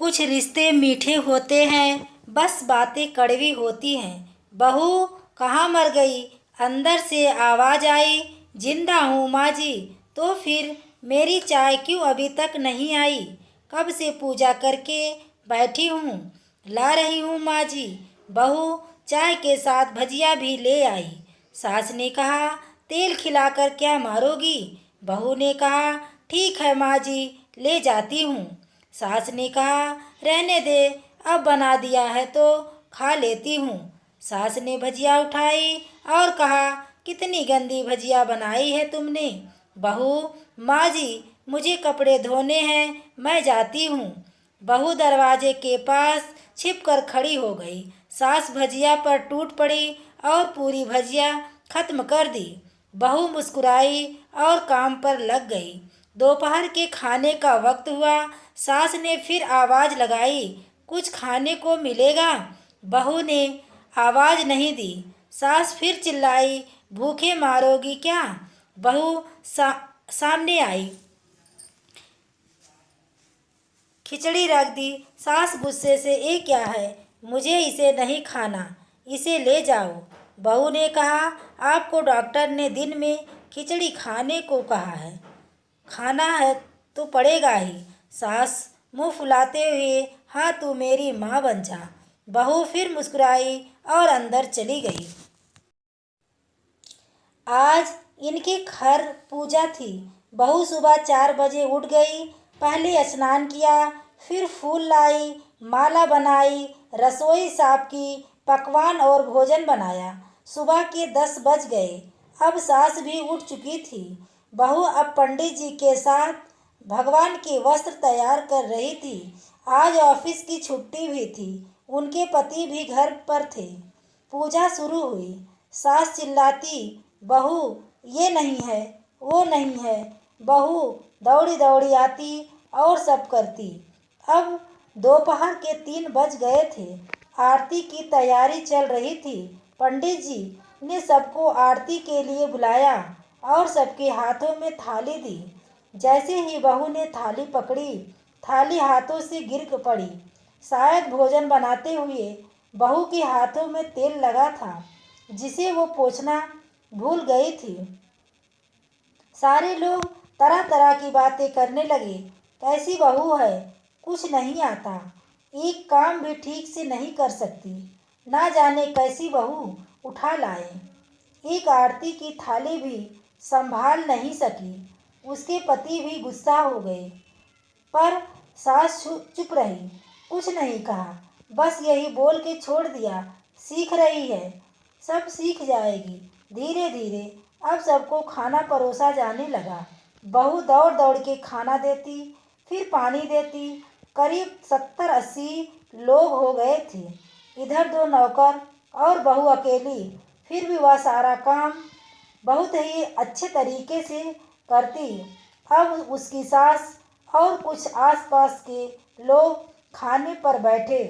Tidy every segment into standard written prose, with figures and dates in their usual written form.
कुछ रिश्ते मीठे होते हैं, बस बातें कड़वी होती हैं। बहू कहाँ मर गई? अंदर से आवाज़ आई। जिंदा हूँ माँ जी। तो फिर मेरी चाय क्यों अभी तक नहीं आई? कब से पूजा करके बैठी हूँ, ला रही हूँ माँ जी। बहू चाय के साथ भजिया भी ले आई। सास ने कहा, तेल खिलाकर क्या मारोगी? बहू ने कहा, ठीक है माँ जी, ले जाती हूँ। सास ने कहा, रहने दे, अब बना दिया है तो खा लेती हूँ। सास ने भजिया उठाई और कहा, कितनी गंदी भजिया बनाई है तुमने। बहू, माँ जी मुझे कपड़े धोने हैं, मैं जाती हूँ। बहू दरवाजे के पास छिप कर खड़ी हो गई। सास भजिया पर टूट पड़ी और पूरी भजिया खत्म कर दी। बहू मुस्कुराई और काम पर लग गई। दोपहर के खाने का वक्त हुआ। सास ने फिर आवाज़ लगाई, कुछ खाने को मिलेगा? बहू ने आवाज़ नहीं दी। सास फिर चिल्लाई, भूखे मारोगी क्या? बहू सामने आई, खिचड़ी रख दी। सास गुस्से से, ये क्या है? मुझे इसे नहीं खाना, इसे ले जाओ। बहू ने कहा, आपको डॉक्टर ने दिन में खिचड़ी खाने को कहा है, खाना है तो पड़ेगा ही। सास मुंह फुलाते हुए, हाँ तू मेरी माँ बन जा। बहू फिर मुस्कुराई और अंदर चली गई। आज इनके घर पूजा थी। बहू सुबह 4 बजे उठ गई। पहले स्नान किया, फिर फूल लाई, माला बनाई, रसोई साफ की, पकवान और भोजन बनाया। सुबह के 10 बज गए। अब सास भी उठ चुकी थी। बहू अब पंडित जी के साथ भगवान के वस्त्र तैयार कर रही थी। आज ऑफिस की छुट्टी भी थी। उनके पति भी घर पर थे। पूजा शुरू हुई। सास चिल्लाती, बहू ये नहीं है, वो नहीं है। बहू दौड़ी दौड़ी आती और सब करती। अब दोपहर के 3 बज गए थे। आरती की तैयारी चल रही थी। पंडित जी ने सबको आरती के लिए बुलाया और सबके हाथों में थाली दी। जैसे ही बहू ने थाली पकड़ी, थाली हाथों से गिर पड़ी। शायद भोजन बनाते हुए बहू के हाथों में तेल लगा था, जिसे वो पोंछना भूल गई थी। सारे लोग तरह तरह की बातें करने लगे। कैसी बहू है, कुछ नहीं आता, एक काम भी ठीक से नहीं कर सकती, ना जाने कैसी बहू उठा लाए। एक आरती की थाली भी संभाल नहीं सकी। उसके पति भी गुस्सा हो गए, पर सास चुप रही, कुछ नहीं कहा, बस यही बोल के छोड़ दिया, सीख रही है, सब सीख जाएगी धीरे धीरे। अब सबको खाना परोसा जाने लगा। बहू दौड़ दौड़ के खाना देती, फिर पानी देती। करीब 70-80 लोग हो गए थे। इधर 2 नौकर और बहू अकेली। फिर भी वह सारा काम बहुत ही अच्छे तरीके से करती। अब उसकी सास और कुछ आसपास के लोग खाने पर बैठे।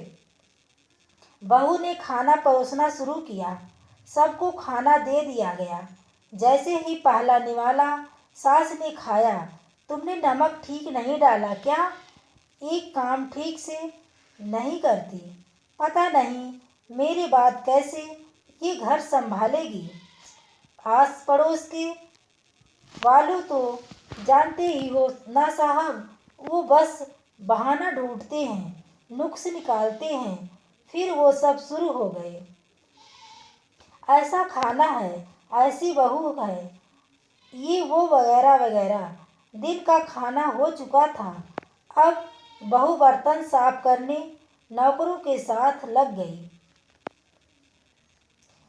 बहू ने खाना परोसना शुरू किया। सबको खाना दे दिया गया। जैसे ही पहला निवाला सास ने खाया, तुमने नमक ठीक नहीं डाला क्या? एक काम ठीक से नहीं करती, पता नहीं मेरी बात कैसे ये घर संभालेगी। आस पड़ोस के वालों तो जानते ही हो ना साहब, वो बस बहाना ढूंढते हैं, नुक्स निकालते हैं। फिर वो सब शुरू हो गए। ऐसा खाना है, ऐसी बहू है, ये वो वगैरह वगैरह। दिन का खाना हो चुका था। अब बहू बर्तन साफ करने नौकरों के साथ लग गई।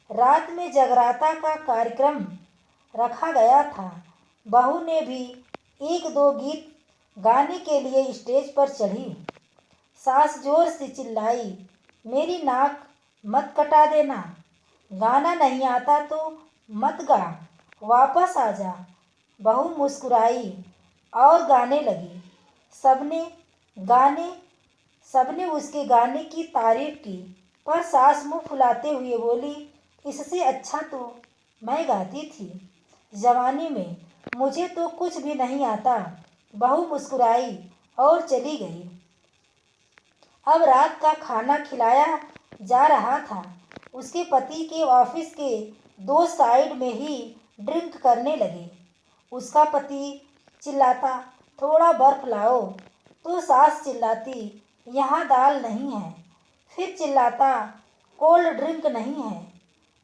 रात में जगराता का कार्यक्रम रखा गया था। बहू ने भी 1-2 गीत गाने के लिए स्टेज पर चढ़ी। सास जोर से चिल्लाई, मेरी नाक मत कटा देना, गाना नहीं आता तो मत गा, वापस आ जा। बहू मुस्कुराई और गाने लगी। सबने गाने सबने उसके गाने की तारीफ की, पर सास मुंह फुलाते हुए बोली, इससे अच्छा तो मैं गाती थी जवानी में, मुझे तो कुछ भी नहीं आता। बहू मुस्कुराई और चली गई। अब रात का खाना खिलाया जा रहा था। उसके पति के ऑफिस के दो साइड में ही ड्रिंक करने लगे। उसका पति चिल्लाता, थोड़ा बर्फ लाओ, तो सास चिल्लाती, यहाँ दाल नहीं है। फिर चिल्लाता, कोल्ड ड्रिंक नहीं है,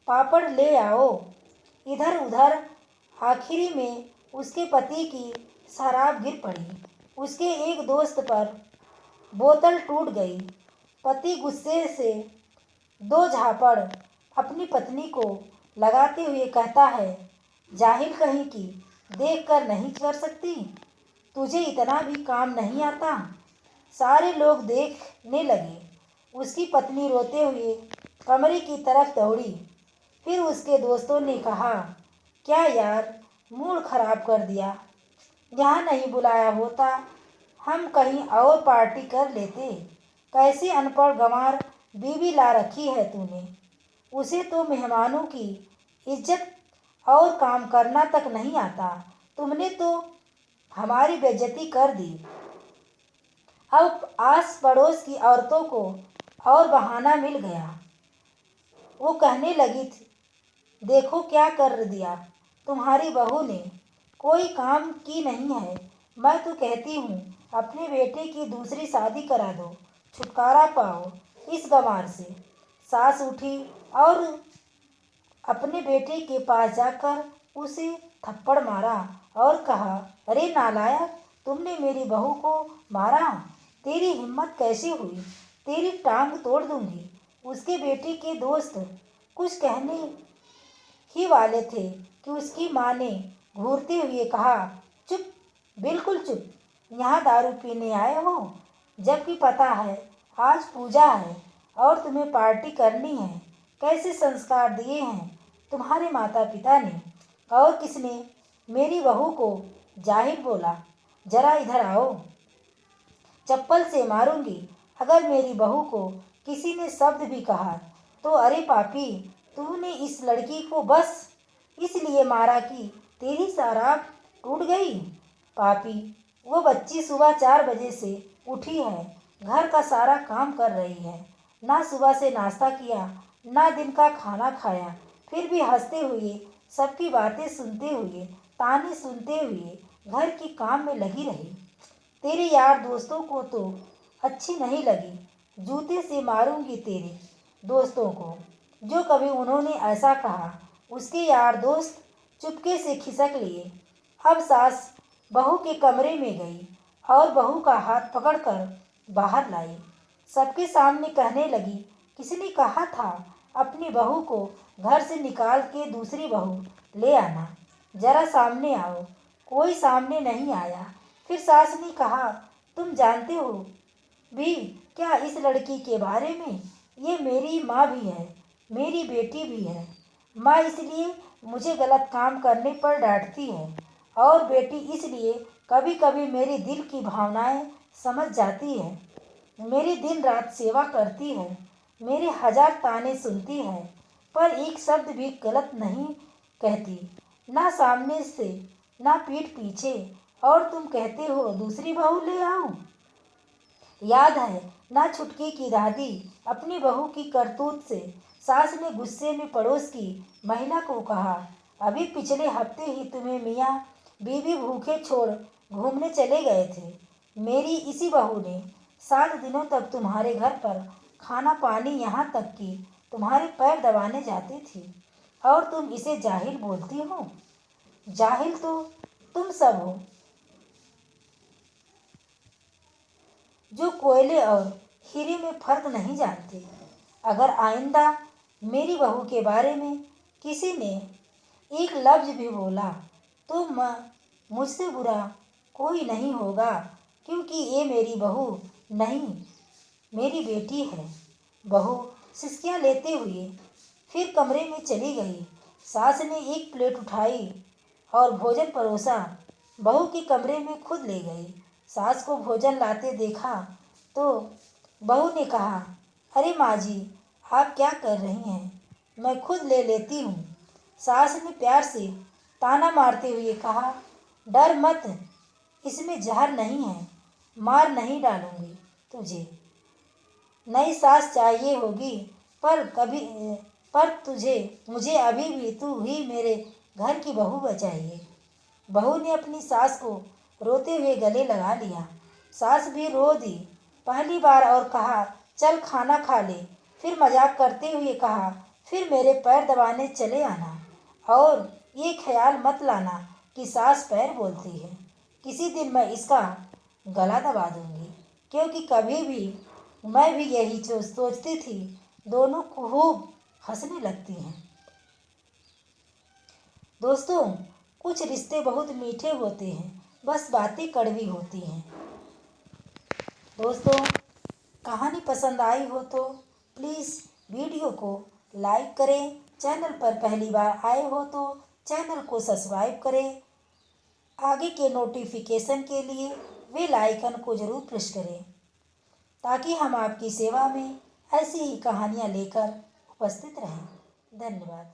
पापड़ ले आओ। इधर उधर आखिरी में उसके पति की शराब गिर पड़ी। उसके एक दोस्त पर बोतल टूट गई। पति गुस्से से दो झापड़ अपनी पत्नी को लगाते हुए कहता है, जाहिल कहीं की, देख कर नहीं कर सकती? तुझे इतना भी काम नहीं आता? सारे लोग देखने लगे। उसकी पत्नी रोते हुए कमरे की तरफ दौड़ी। फिर उसके दोस्तों ने कहा, क्या यार, मूड खराब कर दिया। यहाँ नहीं बुलाया होता, हम कहीं और पार्टी कर लेते। कैसी अनपढ़ गंवार बीवी ला रखी है तूने। उसे तो मेहमानों की इज्जत और काम करना तक नहीं आता। तुमने तो हमारी बेइज्जती कर दी। अब आस पड़ोस की औरतों को और बहाना मिल गया। वो कहने लगी थी, देखो क्या कर दिया तुम्हारी बहू ने, कोई काम की नहीं है। मैं तो कहती हूँ अपने बेटे की दूसरी शादी करा दो, छुटकारा पाओ इस गंवार से। सास उठी और अपने बेटे के पास जाकर उसे थप्पड़ मारा और कहा, अरे नालायक, तुमने मेरी बहू को मारा। तेरी हिम्मत कैसे हुई? तेरी टांग तोड़ दूंगी। उसके बेटे के दोस्त कुछ कहने ही वाले थे कि उसकी माँ ने घूरते हुए कहा, चुप, बिल्कुल चुप। यहाँ दारू पीने आए हो, जबकि पता है आज पूजा है और तुम्हें पार्टी करनी है। कैसे संस्कार दिए हैं तुम्हारे माता पिता ने? और किसने मेरी बहू को जाहिल बोला? जरा इधर आओ, चप्पल से मारूंगी। अगर मेरी बहू को किसी ने शब्द भी कहा तो, अरे पापी, तूने इस लड़की को बस इसलिए मारा कि तेरी शराब टूट गई। पापी, वो बच्ची सुबह 4 बजे से उठी है, घर का सारा काम कर रही है, ना सुबह से नाश्ता किया, ना दिन का खाना खाया, फिर भी हंसते हुए, सबकी बातें सुनते हुए, ताने सुनते हुए घर के काम में लगी रही। तेरे यार दोस्तों को तो अच्छी नहीं लगी। जूते से मारूंगी तेरे दोस्तों को जो कभी उन्होंने ऐसा कहा। उसके यार दोस्त चुपके से खिसक लिए। अब सास बहू के कमरे में गई और बहू का हाथ पकड़कर बाहर लाई। सबके सामने कहने लगी, किसने कहा था अपनी बहू को घर से निकाल के दूसरी बहू ले आना? जरा सामने आओ। कोई सामने नहीं आया। फिर सास ने कहा, तुम जानते हो भी क्या इस लड़की के बारे में? ये मेरी माँ भी है, मेरी बेटी भी है। माँ इसलिए मुझे गलत काम करने पर डांटती है और बेटी इसलिए कभी कभी मेरी दिल की भावनाएं समझ जाती है। मेरी दिन रात सेवा करती है, मेरे 1000 ताने सुनती है, पर एक शब्द भी गलत नहीं कहती, ना सामने से ना पीठ पीछे। और तुम कहते हो दूसरी बहू ले आऊं? याद है ना छुटकी की दादी अपनी बहू की करतूत से? सास ने गुस्से में पड़ोस की महिला को कहा, अभी पिछले हफ्ते ही तुम्हें मियाँ बीवी भूखे छोड़ घूमने चले गए थे। मेरी इसी बहू ने 7 दिनों तक तुम्हारे घर पर खाना पानी, यहाँ तक कि तुम्हारे पैर दबाने जाती थी, और तुम इसे जाहिल बोलती हो? जाहिल तो तुम सब हो जो कोयले और हीरे में फर्क नहीं जानते। अगर आइंदा मेरी बहू के बारे में किसी ने एक लफ्ज भी बोला तो मुझसे बुरा कोई नहीं होगा, क्योंकि ये मेरी बहू नहीं, मेरी बेटी है। बहू सिसकियाँ लेते हुए फिर कमरे में चली गई। सास ने एक प्लेट उठाई और भोजन परोसा, बहू के कमरे में खुद ले गई। सास को भोजन लाते देखा तो बहू ने कहा, अरे माँ जी, आप क्या कर रही हैं? मैं खुद ले लेती हूँ। सास ने प्यार से ताना मारते हुए कहा, डर मत, इसमें जहर नहीं है, मार नहीं डालूंगी तुझे। नई सास चाहिए होगी, पर मुझे अभी भी तू ही मेरे घर की बहू चाहिए। बहू ने अपनी सास को रोते हुए गले लगा लिया। सास भी रो दी पहली बार और कहा, चल खाना खा ले। फिर मजाक करते हुए कहा, फिर मेरे पैर दबाने चले आना, और ये ख्याल मत लाना कि सास पैर बोलती है। किसी दिन मैं इसका गला दबा दूंगी, क्योंकि कभी भी मैं भी यही सोचती थी। दोनों खूब हंसने लगती हैं। दोस्तों, कुछ रिश्ते बहुत मीठे होते हैं, बस बातें कड़वी होती हैं। दोस्तों, कहानी पसंद आई हो तो प्लीज़ वीडियो को लाइक करें। चैनल पर पहली बार आए हो तो चैनल को सब्सक्राइब करें। आगे के नोटिफिकेशन के लिए बेल आइकन को ज़रूर प्रेस करें, ताकि हम आपकी सेवा में ऐसी ही कहानियाँ लेकर उपस्थित रहें। धन्यवाद।